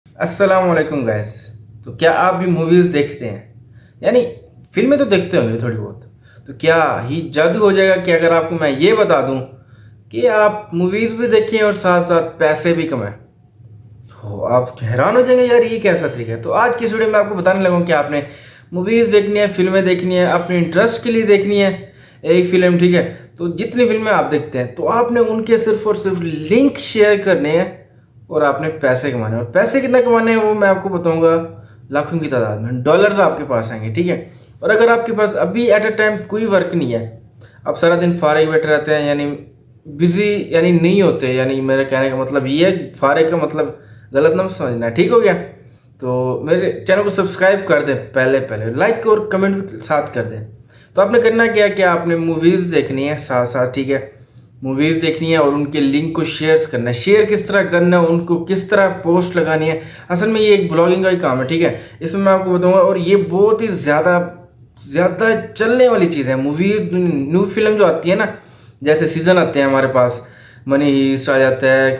अस्सलाम वालेकुम गाइस। तो क्या आप भी मूवीज़ देखते हैं? यानी फ़िल्में तो देखते होंगे थोड़ी बहुत। तो क्या ही जादू हो जाएगा कि अगर आपको मैं ये बता दूँ कि आप मूवीज़ भी देखें और साथ-साथ पैसे भी कमाएँ? तो आप हैरान हो जाएंगे, यार ये कैसा तरीका है। तो आज की इस वीडियो में आपको बताने लगा हूँ कि आपने मूवीज़ देखनी है, फ़िल्में देखनी है, अपने इंटरेस्ट के लिए देखनी है एक फ़िल्म, ठीक है। तो जितनी फ़िल्में आप देखते हैं तो आपने उनके सिर्फ और सिर्फ लिंक शेयर करने हैं और आपने पैसे कमाने हैं। और पैसे कितना कमाने हैं वो मैं आपको बताऊंगा, लाखों की तादाद में डॉलर्स आपके पास आएंगे, ठीक है। और अगर आपके पास अभी एट अ टाइम कोई वर्क नहीं है, आप सारा दिन फारिग बैठे रहते हैं, यानी बिजी यानी नहीं होते, यानी मेरे कहने का मतलब ये है, फारिग का मतलब गलत ना समझना, ठीक हो गया। तो मेरे चैनल को सब्सक्राइब कर दें, पहले पहले लाइक और कमेंट भी साथ कर दें। तो आपने करना क्या है कि आपने मूवीज़ देखनी है साथ साथ, ठीक है। मूवीज़ देखनी है और उनके लिंक को शेयर करना है। शेयर किस तरह करना है, उनको किस तरह पोस्ट लगानी है, असल में ये एक ब्लॉगिंग का ही काम है, ठीक है। इसमें मैं आपको बताऊंगा और ये बहुत ही ज़्यादा ज़्यादा चलने वाली चीज़ है। मूवी न्यू फिल्म जो आती है ना, जैसे सीज़न आते हैं हमारे पास, मनी हीस्ट आ जाता है,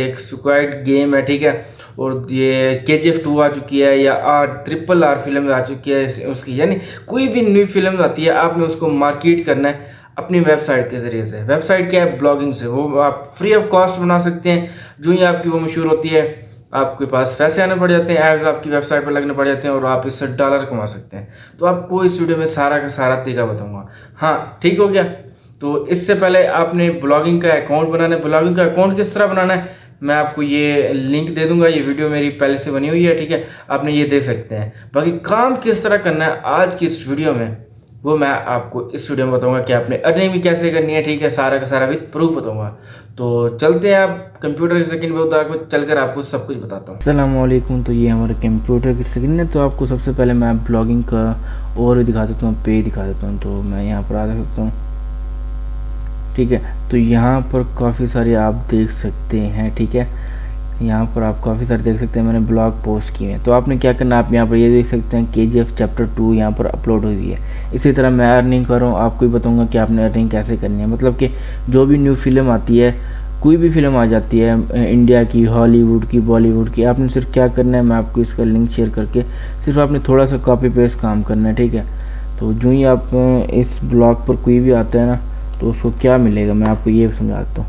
एक स्क्वाड गेम है, ठीक है। और ये KGF 2 आ चुकी है, या RRR फिल्म आ चुकी है उसकी, यानी कोई भी न्यू फिल्म आती है आपने उसको मार्केट करना है अपनी वेबसाइट के ज़रिए से। वेबसाइट क्या है? ब्लॉगिंग से। वो आप फ्री ऑफ कॉस्ट बना सकते हैं। जो ही आपकी वो मशहूर होती है, आपके पास पैसे आने पड़ जाते हैं, एड्स आपकी वेबसाइट पर लगने पड़ जाते हैं और आप इससे डॉलर कमा सकते हैं। तो आपको इस वीडियो में सारा का सारा तरीका बताऊंगा। हाँ, ठीक हो गया। तो इससे पहले आपने ब्लॉगिंग का अकाउंट बनाना है। ब्लॉगिंग का अकाउंट किस तरह बनाना है मैं आपको ये लिंक दे दूंगा, ये वीडियो मेरी पहले से बनी हुई है, ठीक है। आपने ये देख सकते हैं। बाकी काम किस तरह करना है आज की इस वीडियो में, वो मैं आपको इस वीडियो में बताऊंगा कि आपने अर्निंग भी कैसे करनी है, ठीक है। सारा का सारा विद प्रूफ बताऊंगा। तो चलते हैं आप कंप्यूटर की स्क्रीन पर, उतार को चलकर आपको सब कुछ बताता हूँ। अस्सलाम वालेकुम। तो ये हमारे कंप्यूटर की स्क्रीन है। तो आपको सबसे पहले मैं ब्लॉगिंग का और दिखा देता हूँ, पेज दिखा देता हूँ। तो मैं यहाँ पर आ सकता हूँ, ठीक है। तो यहाँ पर काफ़ी सारे आप देख सकते हैं, ठीक है। यहाँ पर आप काफ़ी सारे देख सकते हैं, मैंने ब्लॉग पोस्ट किए हैं। तो आपने क्या करना, आप यहाँ पर ये देख सकते हैं KGF चैप्टर 2 यहाँ पर अपलोड हुई है। इसी तरह मैं अर्निंग कर रहा हूँ, आपको ही बताऊँगा कि आपने अर्निंग कैसे करनी है। मतलब कि जो भी न्यू फिल्म आती है, कोई भी फिल्म आ जाती है इंडिया की, हॉलीवुड की, बॉलीवुड की, आपने सिर्फ क्या करना है, मैं आपको इसका लिंक शेयर करके सिर्फ आपने थोड़ा सा कॉपी पेस्ट काम करना है, ठीक है। तो जो ही आप इस ब्लॉग पर कोई भी आता है ना, तो उसको क्या मिलेगा मैं आपको ये समझाता हूँ,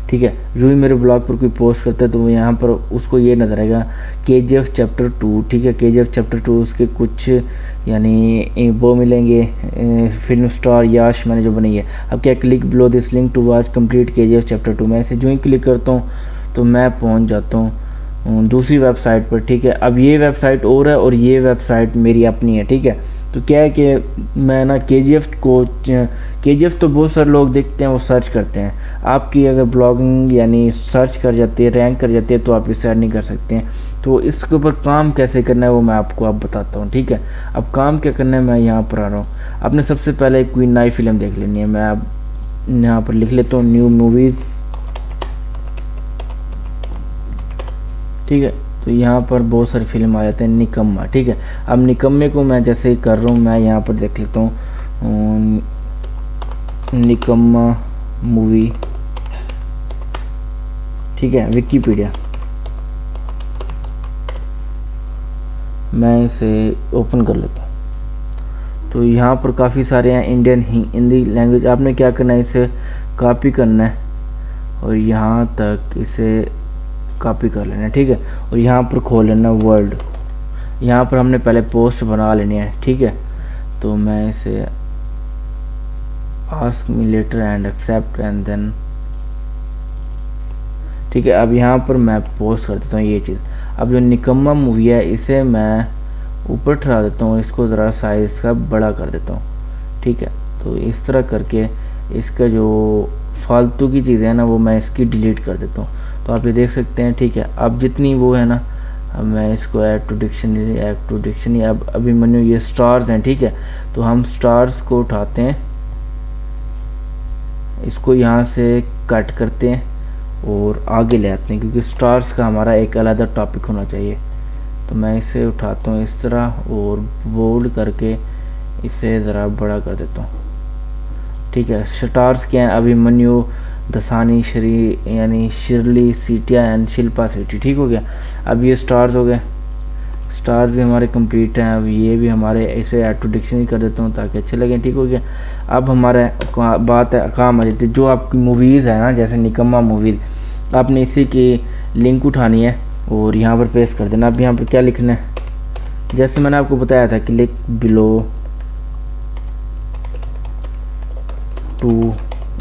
ठीक है। जो भी मेरे ब्लॉग पर कोई पोस्ट करता है तो वो यहाँ पर उसको ये नजर आएगा KGF चैप्टर 2, ठीक है। KGF चैप्टर 2 उसके कुछ यानी वो मिलेंगे, फिल्म स्टार याश मैंने जो बनाई है। अब क्या, click below this link to watch complete KGF chapter 2। मैं इसे जो ही क्लिक करता हूँ तो मैं पहुँच जाता हूँ दूसरी वेबसाइट पर, ठीक है। अब ये वेबसाइट और ये वेबसाइट मेरी अपनी है, ठीक है। तो क्या है कि मैं ना KGF तो बहुत सारे लोग देखते हैं, वो सर्च करते हैं। आपकी अगर ब्लॉगिंग यानी सर्च कर जाती है, रैंक कर जाती है, तो आप इसे अर्निंग कर सकते हैं। तो इसके ऊपर काम कैसे करना है वो मैं आपको अब बताता हूँ, ठीक है। अब काम क्या करना है, मैं यहाँ पर आ रहा हूँ। आपने सबसे पहले कोई नई फिल्म देख लेनी है। मैं अब यहाँ पर लिख लेता हूँ न्यू मूवीज़, ठीक है। तो यहाँ पर बहुत सारी फिल्म आ जाते हैं। निकम्मा, ठीक है। अब निकम्मे को मैं जैसे ही कर रहा हूँ, मैं यहाँ पर देख लेता हूँ निकम्मा मूवी, ठीक है। विकीपीडिया, मैं इसे ओपन कर लेता हूँ। तो यहाँ पर काफ़ी सारे हैं इंडियन हिंदी लैंग्वेज। आपने क्या करना है, इसे कॉपी करना है और यहाँ तक इसे कॉपी कर लेना है, ठीक है। और यहाँ पर खोल लेना वर्ल्ड। यहाँ पर हमने पहले पोस्ट बना लेनी है, ठीक है। तो मैं इसे ask me later and accept and then, ठीक है। अब यहाँ पर मैं पोस्ट कर देता हूँ ये चीज़। अब जो निकम्मा मूवी है इसे मैं ऊपर ठहरा देता हूँ, इसको ज़रा साइज़ का बड़ा कर देता हूँ, ठीक है। तो इस तरह करके इसका जो फालतू की चीज़ें हैं ना, वो मैं इसकी डिलीट कर देता हूँ। तो आप ये देख सकते हैं, ठीक है। अब जितनी वो है ना, अब मैं इसको ऐड टू डिक्शनरी अब अभी मैंने ये स्टार्स हैं, ठीक है। तो हम स्टार्स को उठाते हैं, इसको यहाँ से कट करते हैं और आगे ले आते हैं, क्योंकि स्टार्स का हमारा एक अलग टॉपिक होना चाहिए। तो मैं इसे उठाता हूँ इस तरह और बोल्ड करके इसे ज़रा बड़ा कर देता हूँ, ठीक है। स्टार्स क्या हैं, अभिमन्यु, दसानी श्री यानी शिरली सीटिया एंड शिल्पा शेट्टी। ठीक हो गया। अब ये स्टार्स हो गए, स्टार्स भी हमारे कंप्लीट हैं। अब ये भी हमारे ऐसे ऐड टू डिक्शनरी कर देता हूँ ताकि अच्छे लगें। ठीक हो गया। अब हमारा बात है काम आ जाती है जो आपकी मूवीज़ है ना, जैसे निकम्मा मूवीज़, आपने इसी की लिंक उठानी है और यहाँ पर पेस्ट कर देना। अब यहाँ पर क्या लिखना है, जैसे मैंने आपको बताया था, click below to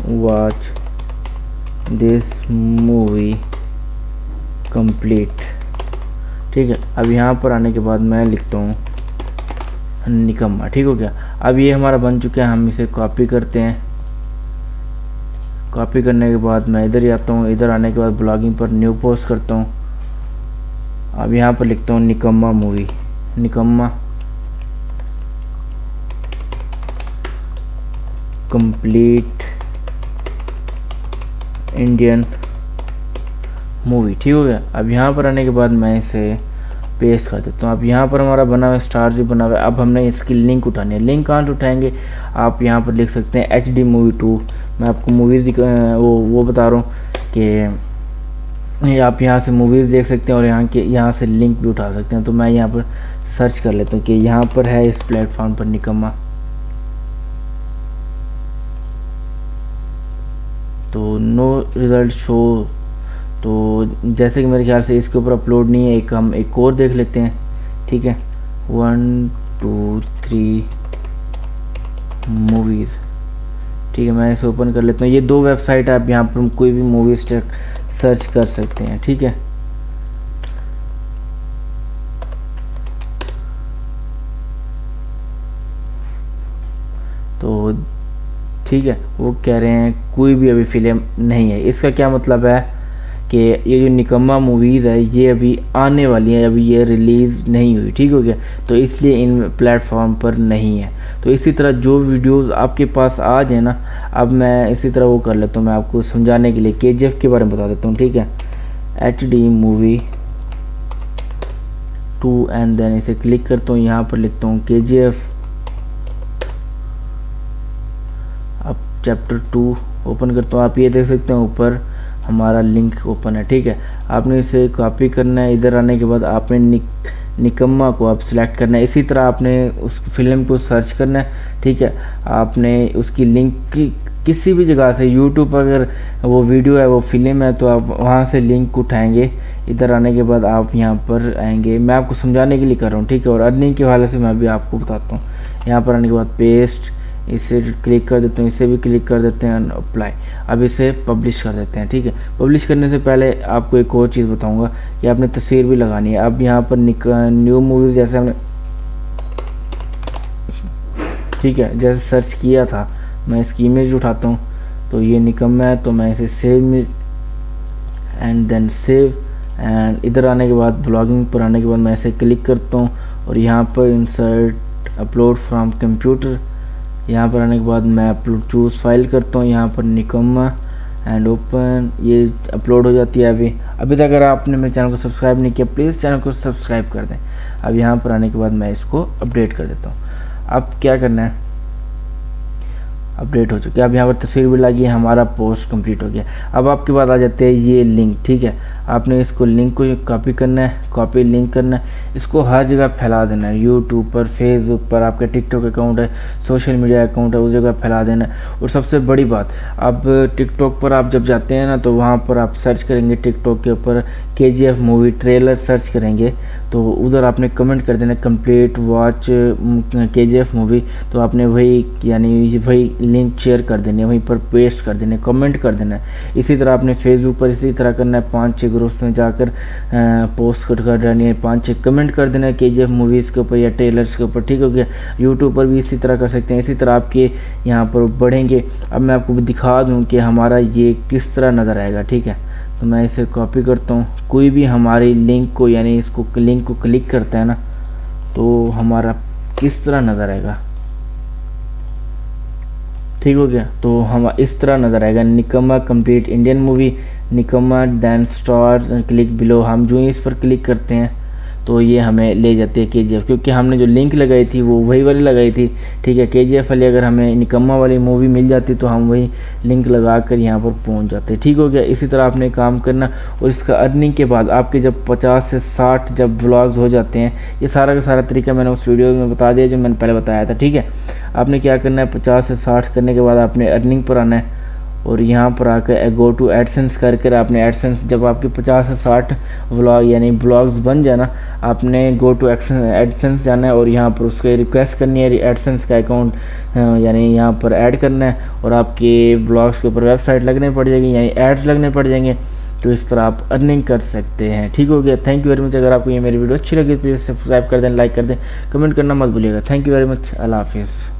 watch this movie complete. ठीक है। अब यहाँ पर आने के बाद मैं लिखता हूँ निकम्मा। ठीक हो गया। अब ये हमारा बन चुका है, हम इसे कॉपी करते हैं। कॉपी करने के बाद मैं इधर ही आता हूँ, इधर आने के बाद ब्लॉगिंग पर न्यू पोस्ट करता हूँ। अब यहाँ पर लिखता हूँ निकम्मा मूवी, निकम्मा कंप्लीट इंडियन मूवी। ठीक हो गया। अब यहाँ पर आने के बाद मैं इसे पेस्ट कर देता हूँ। अब यहाँ पर हमारा बना हुआ स्टार भी बना हुआ है। अब हमने इसकी लिंक उठानी है। लिंक कहाँ से उठाएंगे, आप यहाँ पर लिख सकते हैं HD मूवी 2। मैं आपको मूवीज़ वो बता रहा हूँ कि आप यहाँ से मूवीज़ देख सकते हैं और यहाँ से लिंक भी उठा सकते हैं। तो मैं यहाँ पर सर्च कर लेता हूँ कि यहाँ पर है इस प्लेटफॉर्म पर निकम्मा, तो नो रिज़ल्ट शो। तो जैसे कि मेरे ख्याल से इसके ऊपर अपलोड नहीं है, हम एक और देख लेते हैं। ठीक है, 1 2 3 मूवीज़। ठीक है, मैं इसे ओपन कर लेता हूँ। ये 2 वेबसाइट है, आप यहाँ पर कोई भी मूवीज़ सर्च कर सकते हैं। ठीक है, तो ठीक है, वो कह रहे हैं कोई भी अभी फिल्म नहीं है। इसका क्या मतलब है कि ये जो निकम्मा मूवीज़ है ये अभी आने वाली है, अभी ये रिलीज़ नहीं हुई। ठीक हो गया, तो इसलिए इन प्लेटफॉर्म पर नहीं है। तो इसी तरह जो वीडियोस आपके पास आ जाए ना, अब मैं इसी तरह वो कर लेता हूँ, मैं आपको समझाने के लिए KGF के बारे में बता देता हूँ। ठीक है, HD मूवी 2 एंड देन इसे क्लिक करता हूँ, यहाँ पर लिखता हूँ KGF। अब चैप्टर 2 ओपन करता हूँ, आप ये देख सकते हैं ऊपर हमारा लिंक ओपन है। ठीक है, आपने इसे कॉपी करना है। इधर आने के बाद आपने निकम्मा को आप सिलेक्ट करना है। इसी तरह आपने उस फिल्म को सर्च करना है। ठीक है, आपने उसकी लिंक किसी भी जगह से, यूट्यूब अगर वो वीडियो है, वो फिल्म है, तो आप वहाँ से लिंक उठाएंगे। इधर आने के बाद आप यहाँ पर आएंगे, मैं आपको समझाने के लिए कर रहा हूँ। ठीक है, और अर्निंग के हवाले से मैं भी आपको बताता हूँ। यहाँ पर आने के बाद पेस्ट, इसे क्लिक कर देते हैं, इसे भी क्लिक कर देते हैं, अप्लाई। अब इसे पब्लिश कर देते हैं। ठीक है, पब्लिश करने से पहले आपको एक और चीज़ बताऊंगा कि आपने तस्वीर भी लगानी है। अब यहाँ पर न्यू मूवीज़ जैसे हमने, ठीक है, जैसे सर्च किया था, मैं इसकी इमेज उठाता हूँ, तो ये निकम्मा है, तो मैं इसे save and then save. And इधर आने के बाद ब्लॉगिंग पर आने के बाद मैं इसे क्लिक करता हूँ और यहाँ पर इंसर्ट अपलोड फ्रॉम कंप्यूटर। यहाँ पर आने के बाद मैं अपलोड चूज़ फाइल करता हूँ, यहाँ पर निकम्मा एंड ओपन, ये अपलोड हो जाती है। अभी तक अगर आपने मेरे चैनल को सब्सक्राइब नहीं किया, प्लीज़ चैनल को सब्सक्राइब कर दें। अब यहाँ पर आने के बाद मैं इसको अपडेट कर देता हूँ। अब क्या करना है, अपडेट हो चुकी है। अब यहाँ पर तस्वीर भी लगी है, हमारा पोस्ट कंप्लीट हो गया। अब आपके पास आ जाते हैं ये लिंक। ठीक है, आपने इसको लिंक को कॉपी करना है, कॉपी लिंक करना है, इसको हर जगह फैला देना है। यूट्यूब पर, फेसबुक पर, आपका टिकटॉक अकाउंट है, सोशल मीडिया अकाउंट है, उस जगह फैला देना है। और सबसे बड़ी बात, अब टिकटॉक पर आप जब जाते हैं ना, तो वहाँ पर आप सर्च करेंगे टिकटॉक के ऊपर KGF मूवी ट्रेलर सर्च करेंगे, तो उधर आपने कमेंट कर देना कंप्लीट वॉच KGF मूवी, तो आपने वही यानी वही लिंक शेयर कर देनी है, वहीं पर पेस्ट कर देना है, कमेंट कर देना है। इसी तरह आपने फेसबुक पर इसी तरह करना है, 5-6 ग्रुप्स में जाकर पोस्ट कर देनी है, 5-6 कमेंट कर देना है KGF मूवीज़ के ऊपर या ट्रेलर्स के ऊपर। ठीक हो गया, यूट्यूब पर भी इसी तरह कर सकते हैं। इसी तरह आपके यहाँ पर बढ़ेंगे। अब मैं आपको दिखा दूँ कि हमारा ये किस तरह नज़र आएगा। ठीक है, तो मैं इसे कॉपी करता हूँ। कोई भी हमारी लिंक को यानी इसको लिंक को क्लिक करता है ना, तो हमारा किस तरह नज़र आएगा। ठीक हो गया, तो हम इस तरह नज़र आएगा, निकम्मा कंप्लीट इंडियन मूवी, निकम्मा दैन स्टार्स क्लिक बिलो। हम जो ही इस पर क्लिक करते हैं तो ये हमें ले जाती है KGF, क्योंकि हमने जो लिंक लगाई थी वो वही वाली लगाई थी। ठीक है, KGF वाली अगर हमें निकम्मा वाली मूवी मिल जाती तो हम वही लिंक लगा कर यहाँ पर पहुँच जाते। ठीक हो गया। इसी तरह आपने काम करना, और इसका अर्निंग के बाद आपके जब 50 से 60 जब व्लॉग्स हो जाते हैं, ये सारा का सारा तरीका मैंने उस वीडियो में बता दिया जो मैंने पहले बताया था। ठीक है, आपने क्या करना है, 50 से 60 करने के बाद आपने अर्निंग पर आना है, और यहाँ पर आकर गो टू एडसेंस कर आपने एडसेंस, जब आपके 50 से 60 व्लॉग यानी ब्लॉग्स बन जाना, आपने गो टू एडसेंस जाना है और यहाँ पर उसके रिक्वेस्ट करनी है एडसेंस का अकाउंट, यानी यहाँ पर ऐड करना है, और आपके ब्लॉग्स के ऊपर वेबसाइट लगने पड़ जाएगी, यानी एड्स लगने पड़ जाएंगे। तो इस तरह आप अर्निंग कर सकते हैं। ठीक हो गया। Thank you very much. अगर आपको ये मेरी वीडियो अच्छी लगी तो प्लीज़ सब्सक्राइब कर दें, लाइक कर दें, कमेंट करना मत भूलिएगा। Thank you very much. अल्लाह हाफिज़।